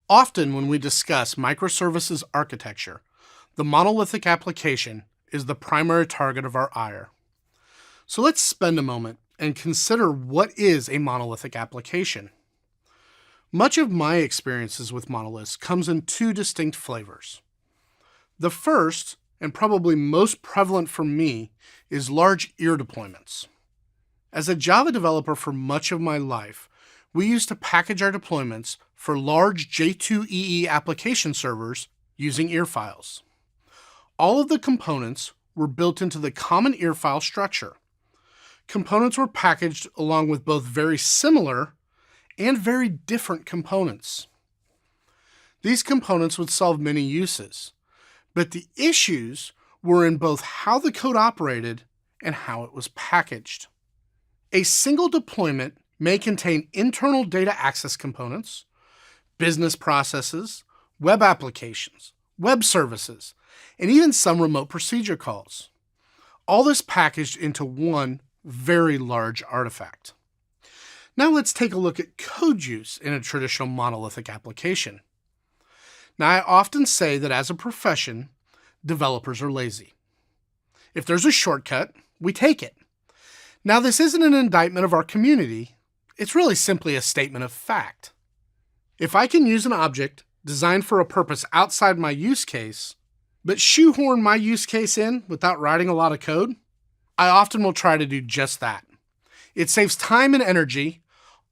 Often when we discuss microservices architecture, the monolithic application is the primary target of our ire. So let's spend a moment and consider what is a monolithic application. Much of my experiences with monoliths comes in two distinct flavors. The first, and probably most prevalent for me, is large ear deployments. As a Java developer for much of my life, we used to package our deployments for large J2EE application servers using ear files. All of the components were built into the common ear file structure. Components were packaged along with both very similar and very different components. These components would solve many uses, but the issues were in both how the code operated and how it was packaged. A single deployment may contain internal data access components, business processes, web applications, web services, and even some remote procedure calls. All this packaged into one very large artifact. Now let's take a look at code use in a traditional monolithic application. Now I often say that as a profession, developers are lazy. If there's a shortcut, we take it. Now this isn't an indictment of our community, it's really simply a statement of fact. If I can use an object designed for a purpose outside my use case, but shoehorn my use case in without writing a lot of code, I often will try to do just that. It saves time and energy,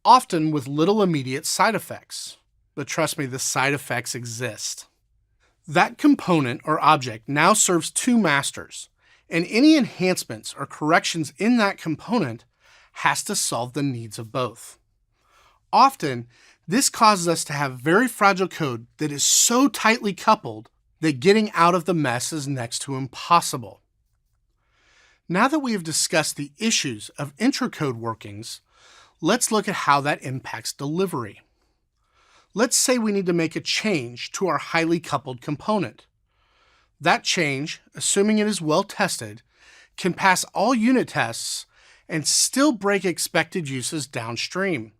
often with little immediate side effects. But trust me, the side effects exist. That component or object now serves two masters, and any enhancements or corrections in that component has to solve the needs of both. Often, this causes us to have very fragile code that is so tightly coupled that getting out of the mess is next to impossible. Now that we have discussed the issues of intracode workings, let's look at how that impacts delivery. Let's say we need to make a change to our highly coupled component. That change, assuming it is well tested, can pass all unit tests and still break expected uses downstream.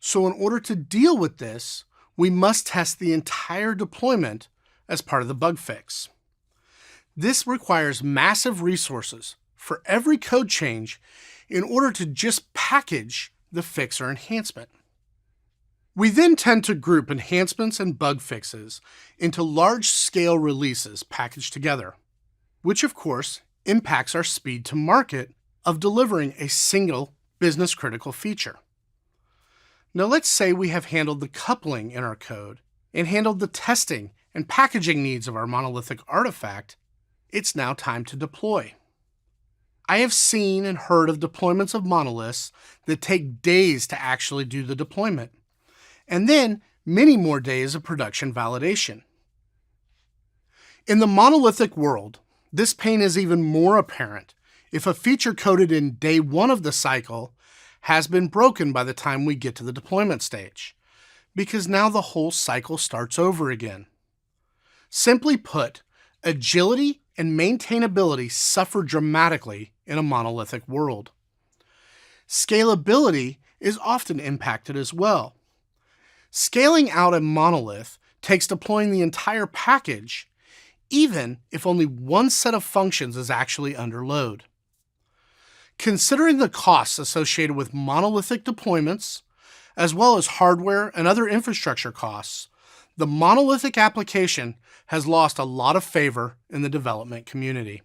So in order to deal with this, we must test the entire deployment as part of the bug fix. This requires massive resources for every code change in order to just package the fix or enhancement. We then tend to group enhancements and bug fixes into large-scale releases packaged together, which of course impacts our speed to market of delivering a single business-critical feature. Now let's say we have handled the coupling in our code and handled the testing and packaging needs of our monolithic artifact. It's now time to deploy. I have seen and heard of deployments of monoliths that take days to actually do the deployment, and then many more days of production validation. In the monolithic world, this pain is even more apparent if a feature coded in day one of the cycle has been broken by the time we get to the deployment stage, because now the whole cycle starts over again. Simply put, agility and maintainability suffer dramatically in a monolithic world. Scalability is often impacted as well. Scaling out a monolith takes deploying the entire package, even if only one set of functions is actually under load. Considering the costs associated with monolithic deployments, as well as hardware and other infrastructure costs, the monolithic application has lost a lot of favor in the development community.